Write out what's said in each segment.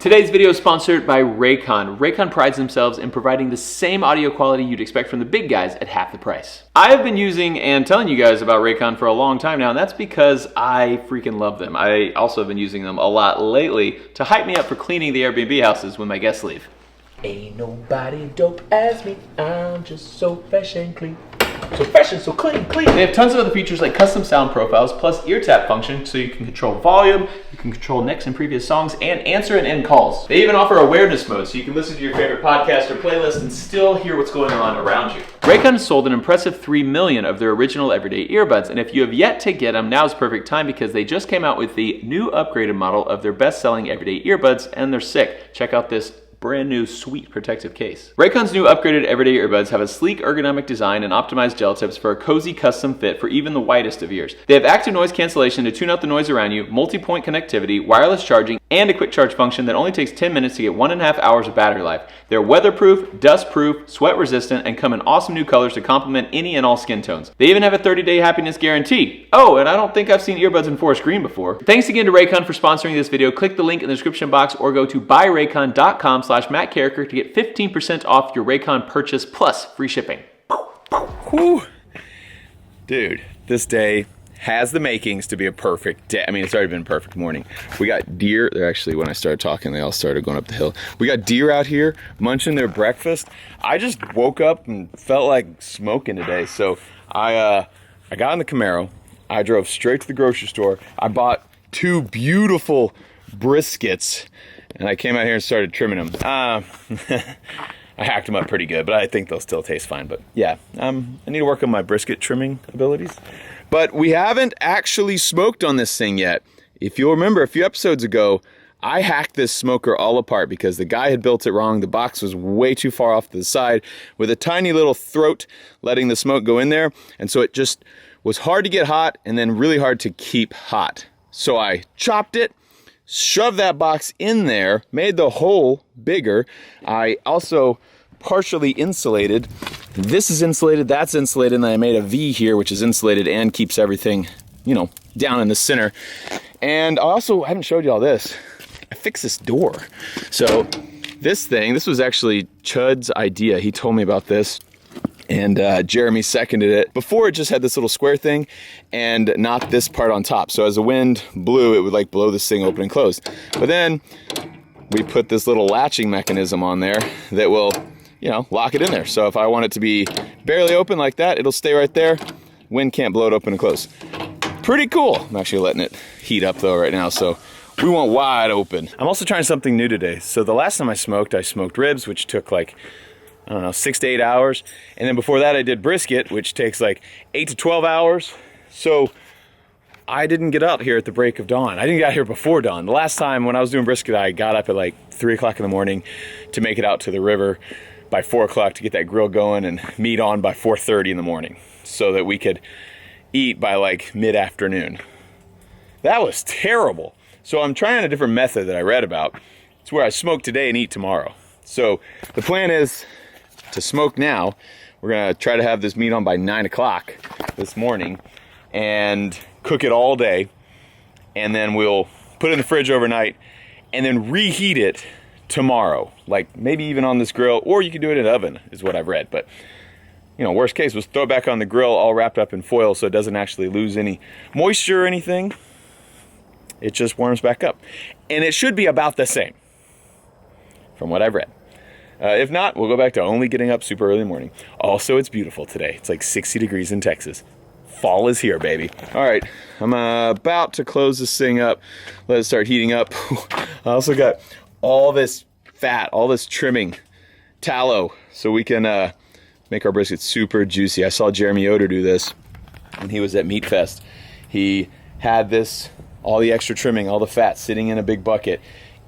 Today's video is sponsored by Raycon. Raycon prides themselves in providing the same audio quality you'd expect from the big guys at half the price. I have been using and telling you guys about Raycon for a long time now, and that's because I freaking love them. I also have been using them a lot lately to hype me up for cleaning the Airbnb houses when my guests leave. Ain't nobody dope as me, I'm just so fresh and clean. So fresh and so clean. They have tons of other features like custom sound profiles, plus ear tap function, so you can control volume, you can control next and previous songs, and answer and end calls. They even offer awareness mode, so you can listen to your favorite podcast or playlist and still hear what's going on around you. Raycon has sold an impressive 3 million of their original everyday earbuds, and if you have yet to get them, now's perfect time because they just came out with the new upgraded model of their best-selling everyday earbuds, and they're sick. Check out this brand new sweet protective case. Raycon's new upgraded everyday earbuds have a sleek ergonomic design and optimized gel tips for a cozy custom fit for even the whitest of ears. They have active noise cancellation to tune out the noise around you, multi-point connectivity, wireless charging, and a quick charge function that only takes 10 minutes to get 1.5 hours of battery life. They're weatherproof, dust-proof, sweat-resistant, and come in awesome new colors to complement any and all skin tones. They even have a 30-day happiness guarantee. Oh, and I don't think I've seen earbuds in forest green before. Thanks again to Raycon for sponsoring this video. Click the link in the description box or go to buyraycon.com/Matt Carricker to get 15% off your Raycon purchase plus free shipping. Whew. Dude, this day has the makings to be a perfect day. I mean, it's already been a perfect morning. We got deer. They're actually, when I started talking, they all started going up the hill. We got deer out here munching their breakfast. I just woke up and felt like smoking today. So I got in the Camaro. I drove straight to the grocery store. I bought 2 beautiful briskets and I came out here and started trimming them. I hacked them up pretty good, but I think they'll still taste fine. But yeah, I need to work on my brisket trimming abilities. But we haven't actually smoked on this thing yet. If you'll remember a few episodes ago, I hacked this smoker all apart because the guy had built it wrong. The box was way too far off to the side with a tiny little throat letting the smoke go in there. And so it just was hard to get hot and then really hard to keep hot. So I chopped it, shoved that box in there, made the hole bigger. I also partially insulated. This is insulated, that's insulated, and then I made a V here, which is insulated and keeps everything, you know, down in the center. And I haven't showed you all this. I fixed this door. So this was actually Chud's idea. He told me about this, and Jeremy seconded it. Before, it just had this little square thing and not this part on top. So as the wind blew, it would like blow this thing open and close. But then we put this little latching mechanism on there that will, you know, lock it in there. So if I want it to be barely open like that, it'll stay right there. Wind can't blow it open and close. Pretty cool. I'm actually letting it heat up though right now, so we want wide open. I'm also trying something new today. So the last time I smoked ribs, which took like, I don't know, 6 to 8 hours. And then before that I did brisket, which takes like 8 to 12 hours. So I didn't get out here at the break of dawn. I didn't get out here before dawn. The last time when I was doing brisket, I got up at like 3 o'clock in the morning to make it out to the river by 4 o'clock to get that grill going and meat on by 4:30 in the morning so that we could eat by like mid-afternoon. That was terrible. So I'm trying a different method that I read about. It's where I smoke today and eat tomorrow. So the plan is to smoke now. We're gonna try to have this meat on by 9 o'clock this morning and cook it all day. And then we'll put it in the fridge overnight and then reheat it tomorrow. Like maybe even on this grill, or you can do it in an oven is what I've read. But you know, worst case was throw it back on the grill all wrapped up in foil so it doesn't actually lose any moisture or anything. It just warms back up. And it should be about the same from what I've read. If not, we'll go back to only getting up super early in the morning. Also, it's beautiful today. It's like 60 degrees in Texas. Fall is here, baby. All right, I'm about to close this thing up. Let it start heating up. I also got all this fat, all this trimming, tallow, so we can make our brisket super juicy. I saw Jeremy Yoder do this when he was at Meat Fest. He had this, all the extra trimming, all the fat sitting in a big bucket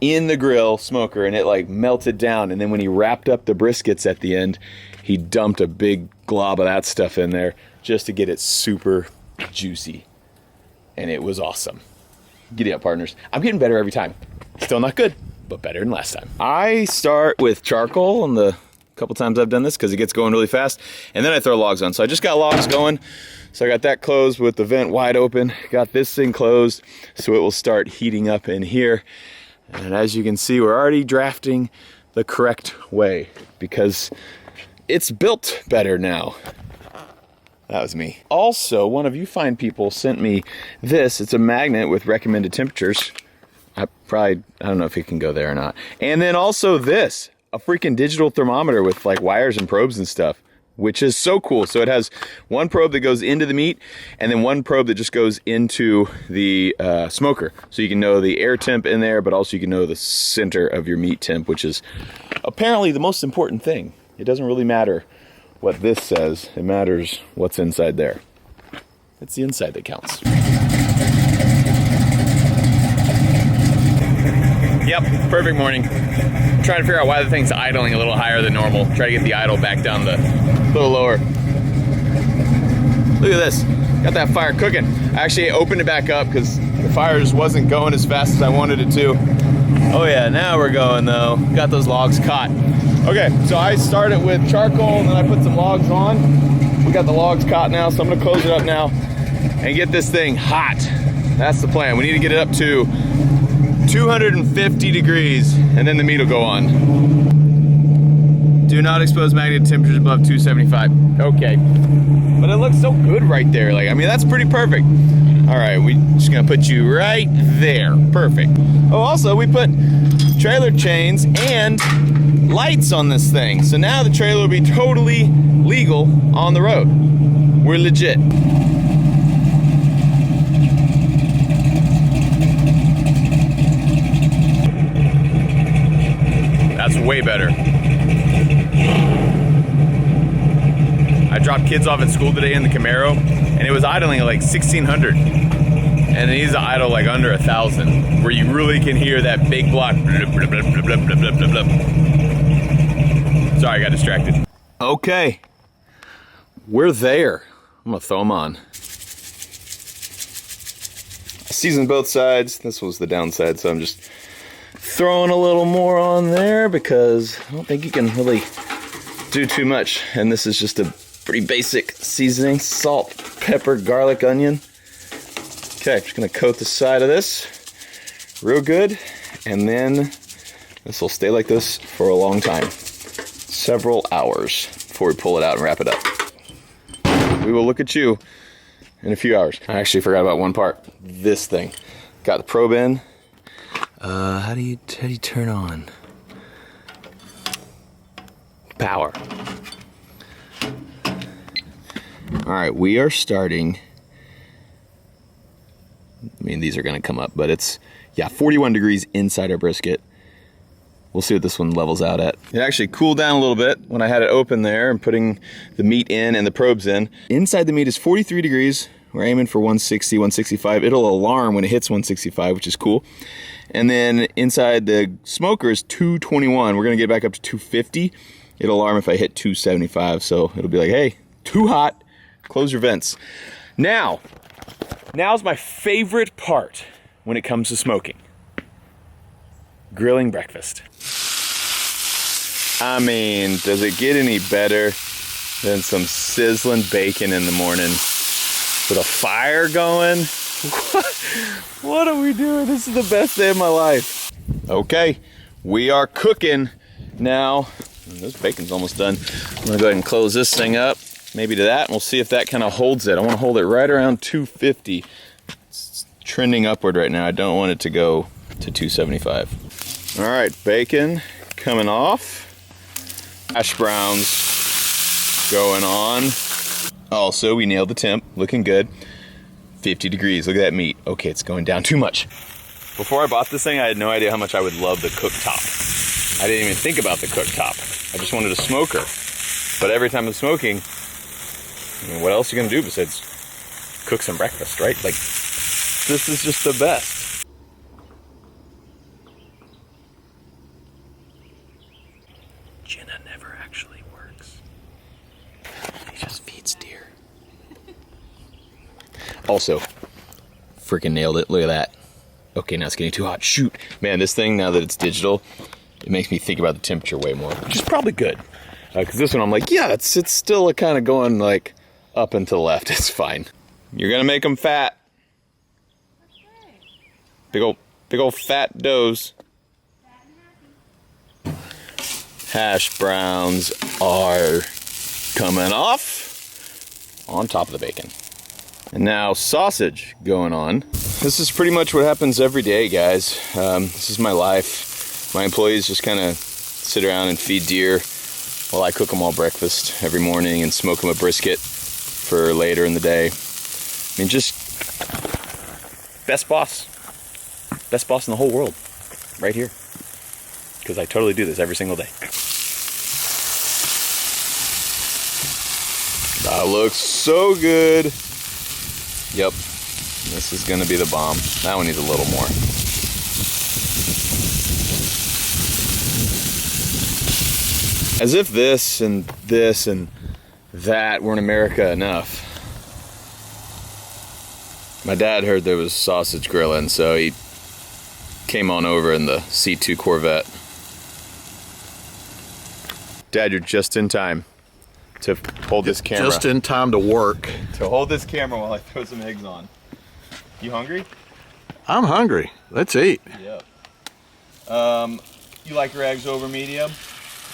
in the grill smoker, and it like melted down. And then when he wrapped up the briskets at the end, he dumped a big glob of that stuff in there just to get it super juicy. And it was awesome. Giddy up, partners. I'm getting better every time. Still not good, but better than last time. I start with charcoal on the couple times I've done this because it gets going really fast, and then I throw logs on. So I just got logs going. So I got that closed with the vent wide open. Got this thing closed so it will start heating up in here. And as you can see, we're already drafting the correct way because it's built better now. That was me. Also, one of you fine people sent me this. It's a magnet with recommended temperatures. I don't know if it can go there or not. And then also this, a freaking digital thermometer with like wires and probes and stuff, which is so cool. So it has one probe that goes into the meat and then one probe that just goes into the smoker. So you can know the air temp in there, but also you can know the center of your meat temp, which is apparently the most important thing. It doesn't really matter what this says. It matters what's inside there. It's the inside that counts. Yep, perfect morning. I'm trying to figure out why the thing's idling a little higher than normal. Try to get the idle back down a little lower. Look at this. Got that fire cooking. I actually opened it back up because the fire just wasn't going as fast as I wanted it to. Oh yeah, now we're going though. Got those logs caught. Okay, so I started with charcoal and then I put some logs on. We got the logs caught now, so I'm gonna close it up now and get this thing hot. That's the plan. We need to get it up to 250 degrees and then the meat will go on. Do not expose magnet temperatures above 275. Okay, but it looks so good right there. Like, I mean, that's pretty perfect. All right, we just gonna put you right there. Perfect. Oh, also we put trailer chains and lights on this thing. So now the trailer will be totally legal on the road. We're legit. That's way better. I dropped kids off at school today in the Camaro and it was idling at like 1600. And it needs to idle like under 1,000 where you really can hear that big block. Blub, blub, blub, blub, blub, blub, blub, blub. Sorry, I got distracted. Okay, we're there. I'm gonna throw them on. I seasoned both sides. This was the downside, so I'm just throwing a little more on there because I don't think you can really do too much. And this is just a pretty basic seasoning: salt, pepper, garlic, onion. Okay, just gonna coat the side of this real good, and then this will stay like this for a long time. Several hours before we pull it out and wrap it up. We will look at you in a few hours. I actually forgot about one part. This thing. Got the probe in. How do you turn on? Power. All right, we are starting. I mean, these are gonna come up, but it's, yeah, 41 degrees inside our brisket. We'll see what this one levels out at. It actually cooled down a little bit when I had it open there and putting the meat in and the probes in. Inside the meat is 43 degrees. We're aiming for 160, 165. It'll alarm when it hits 165, which is cool. And then inside the smoker is 221. We're gonna get back up to 250. It'll alarm if I hit 275. So it'll be like, hey, too hot, close your vents. Now's my favorite part when it comes to smoking. Grilling breakfast. I mean, does it get any better than some sizzling bacon in the morning with a fire going? What are we doing? This is the best day of my life. Okay, we are cooking now. This bacon's almost done. I'm gonna go ahead and close this thing up, maybe to that, and we'll see if that kind of holds it. I wanna hold it right around 250. It's trending upward right now. I don't want it to go to 275. All right, bacon coming off. Hash browns going on. Also, we nailed the temp, looking good. 50 degrees, look at that meat. Okay, it's going down too much. Before I bought this thing, I had no idea how much I would love the cooktop. I didn't even think about the cooktop. I just wanted a smoker. But every time I'm smoking, I mean, what else are you gonna do besides cook some breakfast, right? Like, this is just the best. Jenna never actually works. He just feeds deer. Also, freaking nailed it. Look at that. Okay, now it's getting too hot. Shoot. Man, this thing, now that it's digital, it makes me think about the temperature way more, which is probably good. Because this one, I'm like, yeah, it's still kind of going like up and to the left. It's fine. You're gonna make them fat. Big old fat doughs. Hash browns are coming off on top of the bacon. And now sausage going on. This is pretty much what happens every day, guys. This is my life. My employees just kind of sit around and feed deer while I cook them all breakfast every morning and smoke them a brisket for later in the day. I mean, just best boss in the whole world, right here. Because I totally do this every single day. That looks so good. Yep, this is gonna be the bomb. That one needs a little more. As if this and that weren't America enough. My dad heard there was sausage grilling, so he came on over in the C2 Corvette. Dad, you're just in time to hold this camera. Just in time to work. To hold this camera while I throw some eggs on. You hungry? I'm hungry. Let's eat. Yep. You like your eggs over medium?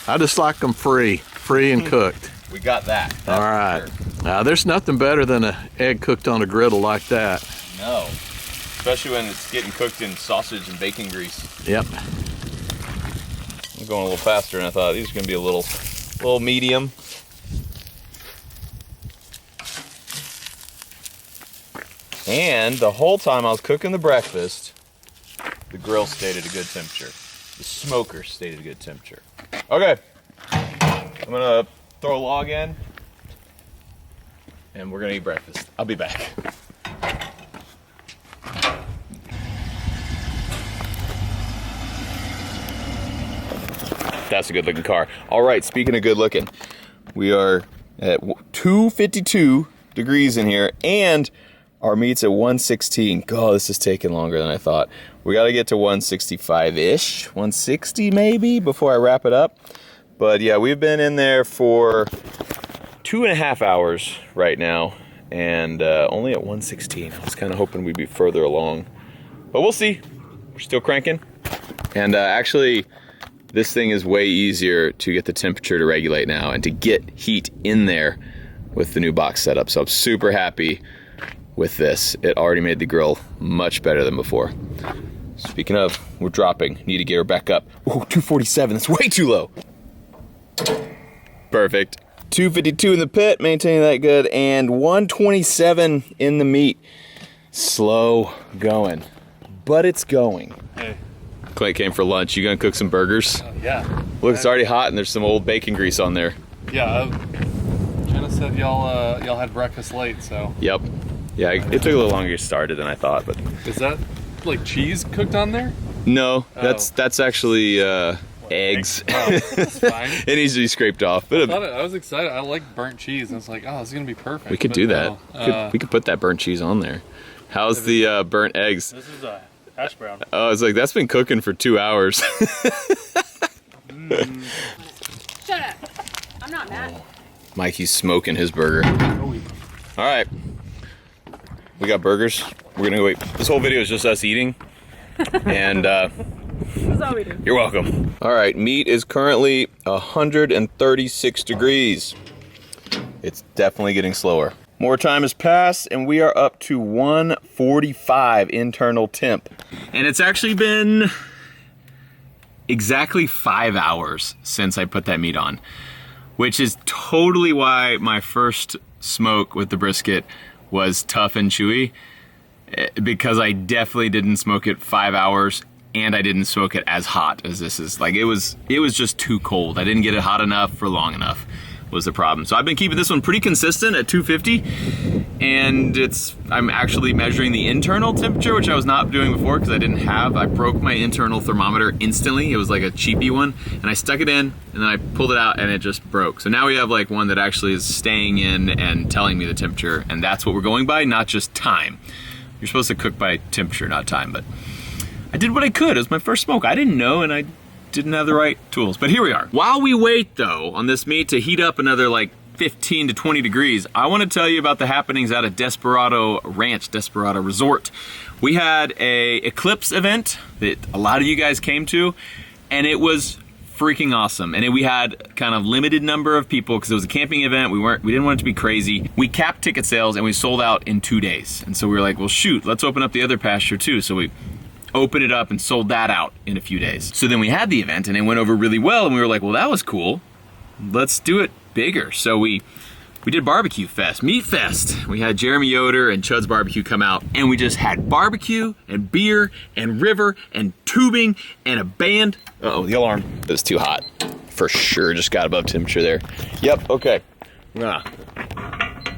I just like them free and cooked. We got that. All right. Sure. Now, there's nothing better than an egg cooked on a griddle like that. No. Especially when it's getting cooked in sausage and bacon grease. Yep. I'm going a little faster than I thought. These are going to be a little medium. And the whole time I was cooking the breakfast, the grill stayed at a good temperature. The smoker stayed at a good temperature. Okay. I'm going to throw a log in. And we're going to eat breakfast. I'll be back. That's a good looking car. All right, speaking of good looking, we are at 252 degrees in here and our meat's at 116. God, this is taking longer than I thought. We got to get to 165-ish, 160 maybe before I wrap it up. But yeah, we've been in there for 2.5 hours right now and only at 116. I was kind of hoping we'd be further along, but we'll see. We're still cranking. And actually, this thing is way easier to get the temperature to regulate now and to get heat in there with the new box setup. So I'm super happy with this. It already made the grill much better than before. Speaking of, we're dropping. Need to get her back up. Ooh, 247, that's way too low. Perfect. 252 in the pit, maintaining that good, and 127 in the meat. Slow going, but it's going. Hey. Clay came for lunch. You gonna cook some burgers? Yeah. Look, it's already hot and there's some old bacon grease on there. Yeah. Jenna said y'all had breakfast late, so. Yep. Yeah, it took a little longer to get started than I thought, but. Is that like cheese cooked on there? No, Oh. that's actually eggs. Oh, that's fine. It needs to be scraped off. But I was excited. I like burnt cheese. I was like, oh, this is gonna be perfect. we could But do that. no. We could put that burnt cheese on there. How's the burnt eggs? This is a hash brown. Oh, it's like that's been cooking for 2 hours. Shut up. I'm not mad. Mikey's smoking his burger. All right, we got burgers. We're gonna go eat. This whole video is just us eating, and That's all we do. you're welcome. All right, meat is currently 136 degrees. It's definitely getting slower. More time has passed, and we are up to 145 internal temp. And it's actually been exactly 5 hours since I put that meat on, which is totally why my first smoke with the brisket was tough and chewy, because I definitely didn't smoke it 5 hours, and I didn't smoke it as hot as this is. Like, it was just too cold. I didn't get it hot enough for long enough was the problem. So I've been keeping this one pretty consistent at 250, and I'm actually measuring the internal temperature, which I was not doing before because I broke my internal thermometer instantly. It was like a cheapy one, and I stuck it in, and then I pulled it out, and it just broke. So now we have like one that actually is staying in and telling me the temperature, and that's what we're going by, not just time. You're supposed to cook by temperature, not time, but I did what I could. It was my first smoke. I didn't know, and I didn't have the right tools, but here we are. While we wait though on this meat to heat up another like 15 to 20 degrees, I want to tell you about the happenings out at Desperado Ranch, Desperado Resort. We had a Eclipse event that a lot of you guys came to, and it was freaking awesome. And we had kind of limited number of people because it was a camping event. We didn't want it to be crazy. We capped ticket sales and we sold out in 2 days. And so we were like, well, shoot, let's open up the other pasture too. So we opened it up and sold that out in a few days. So then we had the event and it went over really well. And we were like, well, that was cool. Let's do it bigger. So we did barbecue fest, meat fest. We had Jeremy Yoder and Chud's Barbecue come out and we just had barbecue and beer and river and tubing and a band. Uh-oh, the alarm. It was too hot. For sure, just got above temperature there. Yep, okay. I'm gonna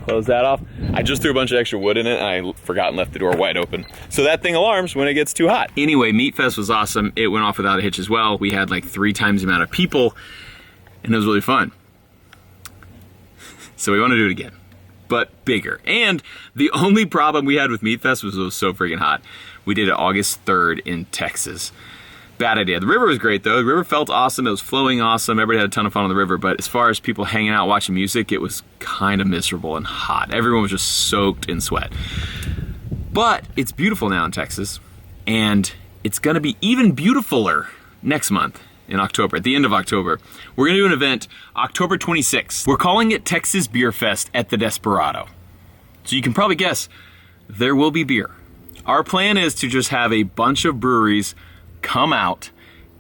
close that off. I just threw a bunch of extra wood in it and I forgot and left the door wide open. So that thing alarms when it gets too hot. Anyway, Meat Fest was awesome. It went off without a hitch as well. We had like 3 times the amount of people and it was really fun. So we want to do it again, but bigger. And the only problem we had with Meat Fest was it was so freaking hot. We did it August 3rd in Texas. Bad idea. The river was great though. The river felt awesome. It was flowing awesome. Everybody had a ton of fun on the river. But as far as people hanging out watching music, it was kind of miserable and hot. Everyone was just soaked in sweat. But it's beautiful now in Texas. And it's going to be even beautifuler next month. In October, at the end of October. We're gonna do an event October 26th. We're calling it Texas Beer Fest at the Desperado. So you can probably guess, there will be beer. Our plan is to just have a bunch of breweries come out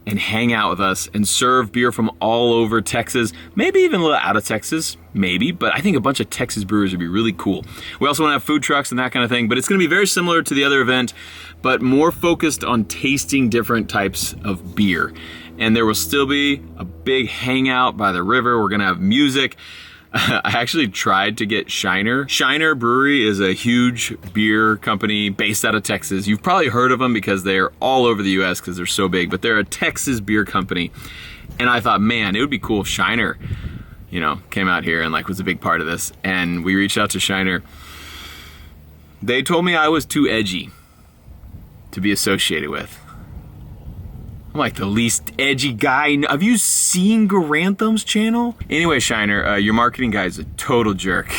and hang out with us and serve beer from all over Texas, maybe even a little out of Texas, maybe, but I think a bunch of Texas brewers would be really cool. We also want to have food trucks and that kind of thing, but it's going to be very similar to the other event, but more focused on tasting different types of beer. And there will still be a big hangout by the river. We're going to have music. I actually tried to get Shiner. Shiner Brewery is a huge beer company based out of Texas. You've probably heard of them because they're all over the US because they're so big, but they're a Texas beer company. And I thought, man, it would be cool if Shiner, came out here and was a big part of this. And we reached out to Shiner. They told me I was too edgy to be associated with. I'm like the least edgy guy. Have you seen Garantham's channel? Anyway, Shiner, your marketing guy is a total jerk.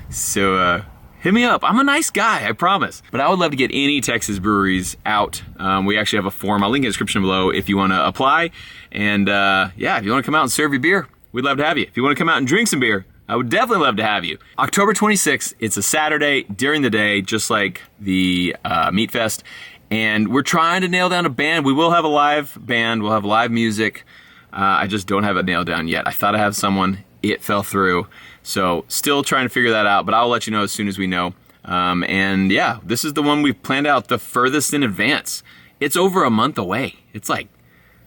So hit me up. I'm a nice guy, I promise. But I would love to get any Texas breweries out. We actually have a form. I'll link in the description below if you want to apply. And if you want to come out and serve your beer, we'd love to have you. If you want to come out and drink some beer, I would definitely love to have you. October 26th, it's a Saturday during the day, just like the Meat Fest. And we're trying to nail down a band. We will have a live band. We'll have live music. I just don't have it nailed down yet. I thought I had someone. It fell through. So still trying to figure that out, but I'll let you know as soon as we know. This is the one we've planned out the furthest in advance. It's over a month away. It's like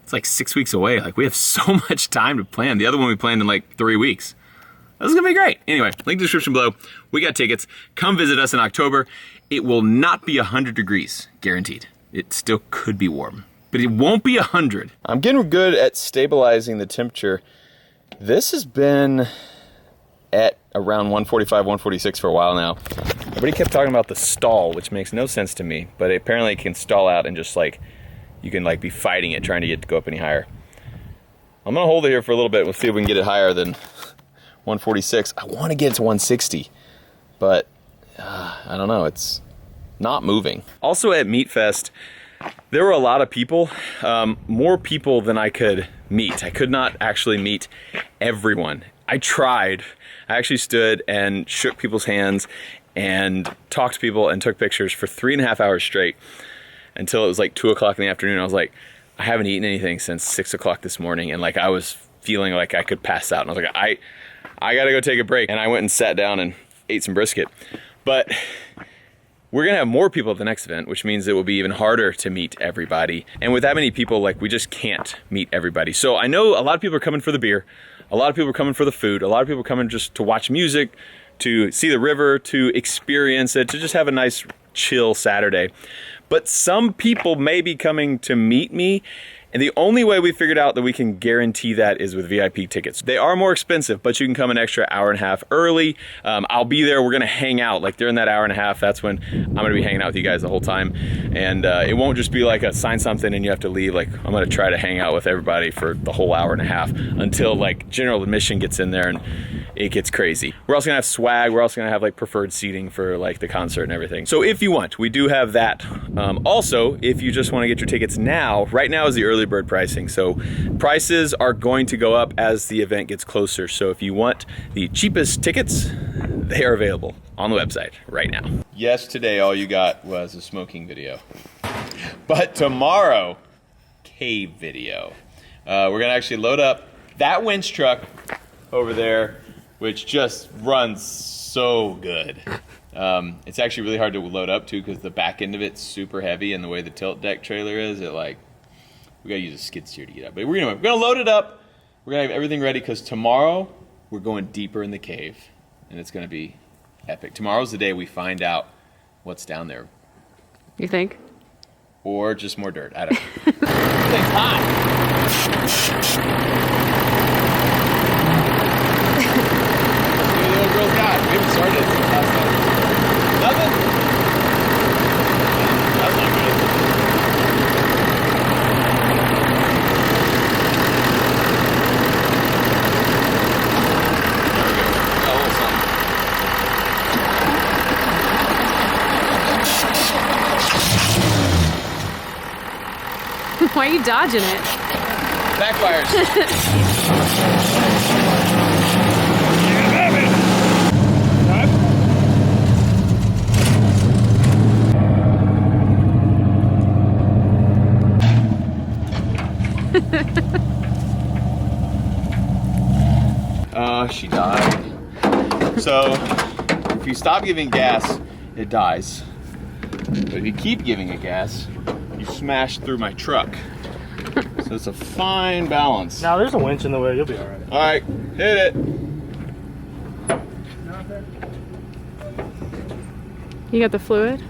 6 weeks away. We have so much time to plan. The other one we planned in 3 weeks. This is gonna be great. Anyway, link in the description below. We got tickets. Come visit us in October. It will not be 100 degrees, guaranteed. It still could be warm, but it won't be 100. I'm getting good at stabilizing the temperature. This has been at around 145, 146 for a while now. Everybody kept talking about the stall, which makes no sense to me, but apparently it can stall out and just you can be fighting it, trying to get it to go up any higher. I'm gonna hold it here for a little bit. We'll see if we can get it higher than 146. I want to get it to 160, but I don't know. It's not moving. Also at Meat Fest, there were a lot of people, more people than I could meet. I could not actually meet everyone. I tried. I actually stood and shook people's hands and talked to people and took pictures for 3.5 hours straight until it was 2 o'clock in the afternoon. I was like, I haven't eaten anything since 6 o'clock this morning. And I was feeling like I could pass out. And I was like, I gotta go take a break. And I went and sat down and ate some brisket. But we're gonna have more people at the next event, which means it will be even harder to meet everybody. And with that many people, we just can't meet everybody. So I know a lot of people are coming for the beer. A lot of people are coming for the food. A lot of people are coming just to watch music, to see the river, to experience it, to just have a nice chill Saturday. But some people may be coming to meet me. And the only way we figured out that we can guarantee that is with VIP tickets. They are more expensive, but you can come an extra hour and a half early. I'll be there. We're gonna hang out. During that hour and a half, that's when I'm gonna be hanging out with you guys the whole time. And it won't just be a sign something and you have to leave. I'm gonna try to hang out with everybody for the whole hour and a half until general admission gets in there and it gets crazy. We're also gonna have swag. We're also gonna have preferred seating for the concert and everything. So if you want, we do have that Also, if you just want to get your tickets now, right now is the early bird pricing. So prices are going to go up as the event gets closer. So if you want the cheapest tickets, they are available on the website right now. Yes, today all you got was a smoking video. But tomorrow, cave video. We're gonna actually load up that winch truck over there, which just runs so good. It's actually really hard to load up too because the back end of it's super heavy, and the way the tilt deck trailer is, we gotta use a skid steer to get up. But we're gonna load it up. We're gonna have everything ready because tomorrow we're going deeper in the cave, and it's gonna be epic. Tomorrow's the day we find out what's down there, You think? or just more dirt. I don't know. It's hot. The little girl's got. We haven't started it since last night. Nothing? That's not good. Got a little something. Why are you dodging it? Backfires. She died. So, if you stop giving gas, it dies. But if you keep giving it gas, you smash through my truck. So it's a fine balance. Now there's a winch in the way. You'll be all right. All right, hit it. You got the fluid?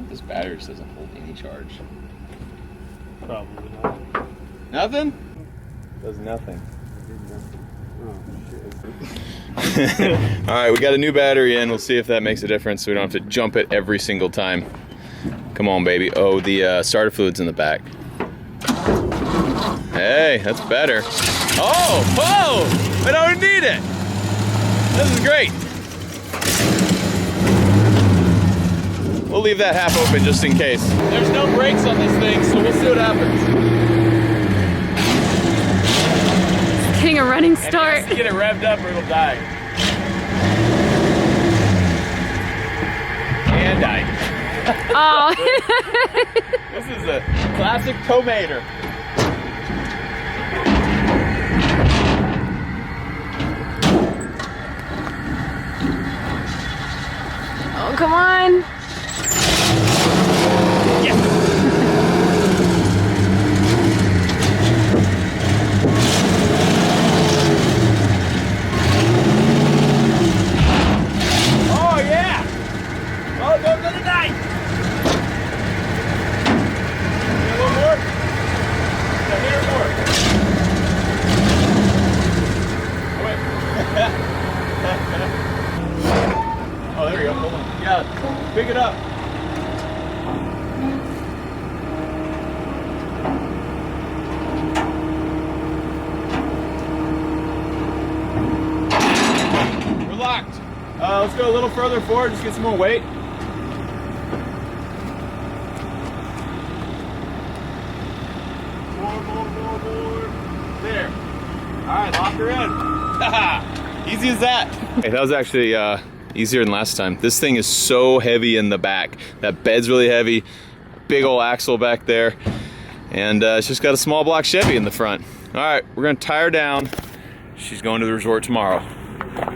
This battery just doesn't hold any charge. Probably not. Nothing? Does nothing. All right, we got a new battery in. We'll see if that makes a difference so we don't have to jump it every single time. Come on, baby. Oh, the starter fluid's in the back. Hey, that's better. Oh, whoa! I don't need it. This is great. We'll leave that half open just in case. There's no brakes on this thing, so we'll see what happens. Getting a running And he start. has to get it revved up or it'll die. And died. Oh. This is a classic tomater. Oh, come on. Oh yeah! Oh, go to the night! A little more? A hair more. Oh, wait. Oh, there we go. Hold on. Yeah, pick it up. We're locked. Let's go a little further forward, just get some more weight. More. There. All right, lock her in. Easy as that. Hey, that was actually easier than last time. This thing is so heavy in the back. That bed's really heavy. Big old axle back there. And it's just got a small block Chevy in the front. All right, we're gonna tie her down. She's going to the resort tomorrow.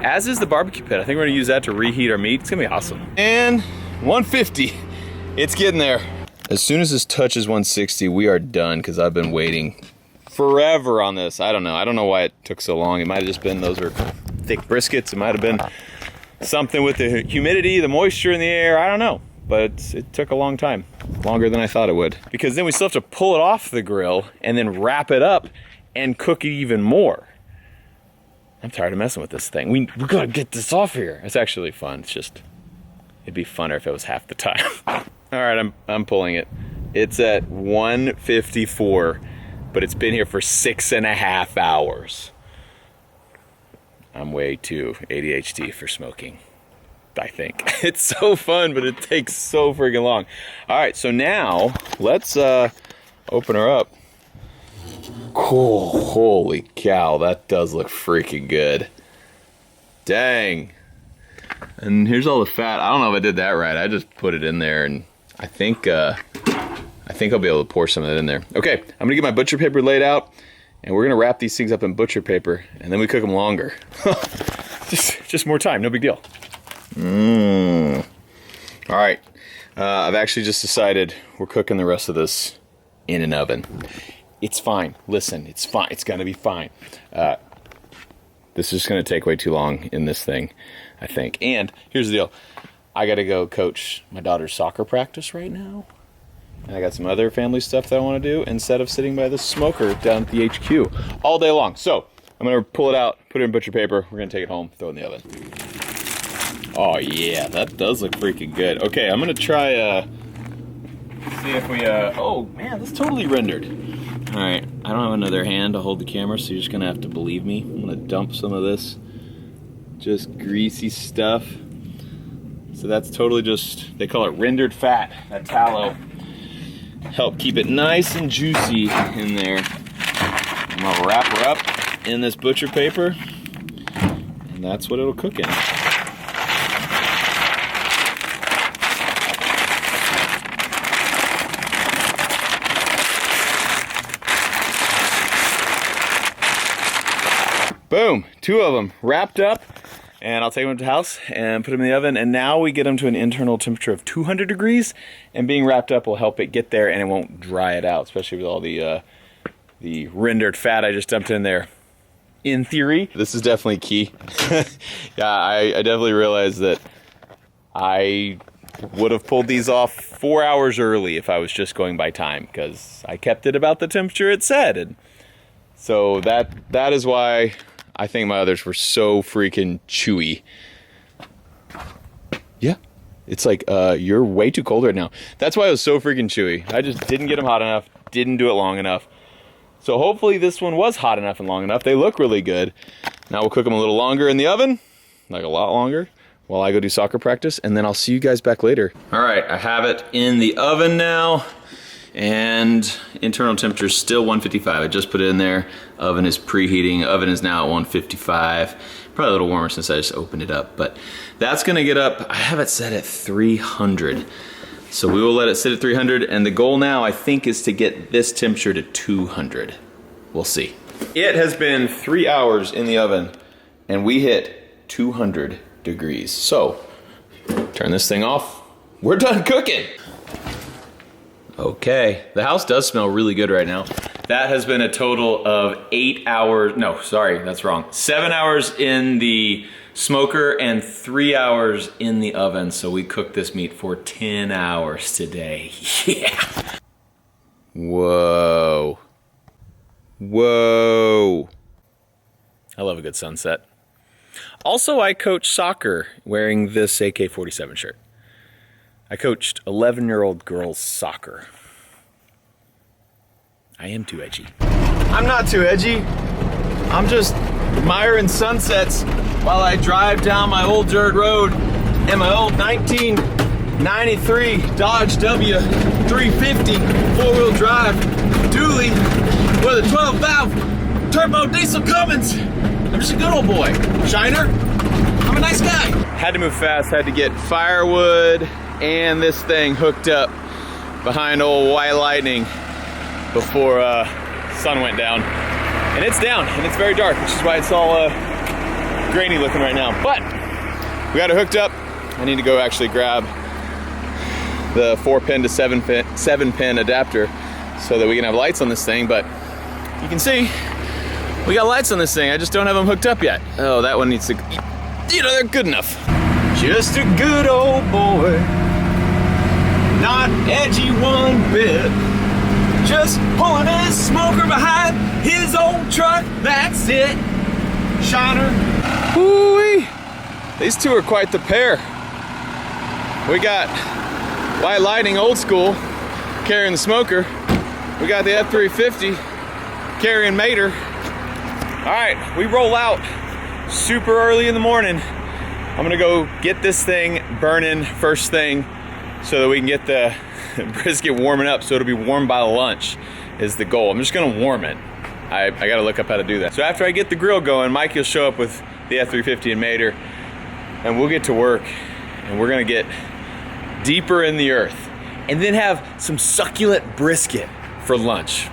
As is the barbecue pit. I think we're gonna use that to reheat our meat. It's gonna be awesome. And 150, it's getting there. As soon as this touches 160, we are done because I've been waiting forever on this. I don't know why it took so long. It might have just been those are thick briskets. It might have been something with the humidity, the moisture in the air. I don't know, but it took a long time, longer than I thought it would. Because then we still have to pull it off the grill and then wrap it up and cook it even more. I'm tired of messing with this thing. We gotta get this off here. It's actually fun. It's just, it'd be funner if it was half the time. All right, I'm pulling it. It's at 154, but it's been here for 6.5 hours. I'm way too ADHD for smoking. I think. It's so fun, but it takes so freaking long. All right, so now let's open her up. Cool, holy cow, that does look freaking good. Dang. And here's all the fat. I don't know if I did that right. I just put it in there, and I think I'll be able to pour some of that in there. Okay, I'm gonna get my butcher paper laid out, and we're gonna wrap these things up in butcher paper, and then we cook them longer. just more time, no big deal. All right, I've actually just decided we're cooking the rest of this in an oven. It's fine. Listen, it's fine. It's gonna be fine. This is gonna take way too long in this thing, I think. And here's the deal. I gotta go coach my daughter's soccer practice right now. And I got some other family stuff that I wanna do instead of sitting by the smoker down at the HQ all day long. So I'm gonna pull it out, put it in butcher paper. We're gonna take it home, throw it in the oven. Oh yeah, that does look freaking good. Okay, I'm gonna try, see if we, oh man, that's totally rendered. All right, I don't have another hand to hold the camera, so you're just gonna have to believe me. I'm gonna dump some of this just greasy stuff. So that's totally just, they call it rendered fat, that tallow. Help keep it nice and juicy in there. I'm gonna wrap her up in this butcher paper, and that's what it'll cook in. Boom, 2 of them wrapped up, and I'll take them to the house and put them in the oven, and now we get them to an internal temperature of 200 degrees, and being wrapped up will help it get there, and it won't dry it out, especially with all the rendered fat I just dumped in there. In theory, this is definitely key. Yeah, I definitely realized that I would have pulled these off 4 hours early if I was just going by time, because I kept it about the temperature it said, and so that is why I think my others were so freaking chewy. Yeah, it's like, you're way too cold right now. That's why it was so freaking chewy. I just didn't get them hot enough, didn't do it long enough. So hopefully this one was hot enough and long enough. They look really good. Now we'll cook them a little longer in the oven, like a lot longer, while I go do soccer practice, and then I'll see you guys back later. All right, I have it in the oven now. And internal temperature is still 155. I just put it in there. Oven is preheating. Oven is now at 155. Probably a little warmer since I just opened it up, but that's gonna get up. I have it set at 300. So we will let it sit at 300, and the goal now, I think, is to get this temperature to 200. We'll see. It has been 3 hours in the oven, and we hit 200 degrees. So, turn this thing off. We're done cooking. Okay, the house does smell really good right now. That has been a total of 8 hours, no, sorry, that's wrong. 7 hours in the smoker and 3 hours in the oven. So we cooked this meat for 10 hours today. Yeah. Whoa. Whoa. I love a good sunset. Also, I coach soccer wearing this AK-47 shirt. I coached 11-year-old girls soccer. I am too edgy. I'm not too edgy. I'm just admiring sunsets while I drive down my old dirt road in my old 1993 Dodge W350 4-wheel drive dually with a 12-valve turbo diesel Cummins. I'm just a good old boy. Shiner, I'm a nice guy. Had to move fast, had to get firewood and this thing hooked up behind old White Lightning before sun went down. And it's down, and it's very dark, which is why it's all grainy looking right now. But we got it hooked up. I need to go actually grab the 4-pin to 7-pin adapter so that we can have lights on this thing. But you can see we got lights on this thing. I just don't have them hooked up yet. Oh, that one needs to, you know, they're good enough. Just a good old boy, not edgy one bit. Just pulling his smoker behind his old truck, that's it. Shiner. Woo-wee. These two are quite the pair. We got White Lightning old school carrying the smoker. We got the F350 carrying Mater. All right, we roll out super early in the morning I'm gonna go get this thing burning first thing so that we can get the brisket warming up so it'll be warm by lunch is the goal. I'm just gonna warm it. I gotta look up how to do that. So after I get the grill going, Mike will show up with the F350 and Mater, and we'll get to work, and we're gonna get deeper in the earth, and then have some succulent brisket for lunch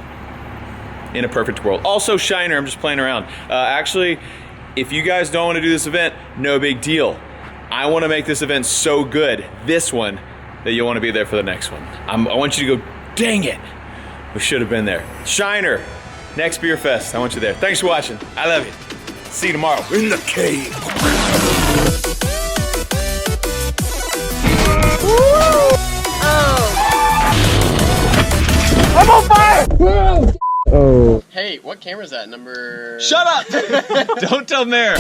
in a perfect world. Also Shiner, I'm just playing around. Actually, if you guys don't want to do this event, no big deal. I want to make this event so good, this one, that you'll want to be there for the next one. I want you to go, dang it, we should have been there. Shiner, next Beer Fest, I want you there. Thanks for watching. I love you. See you tomorrow in the cave. I'm on fire! Hey, what camera is that? Number... Shut up! Don't tell Mayor.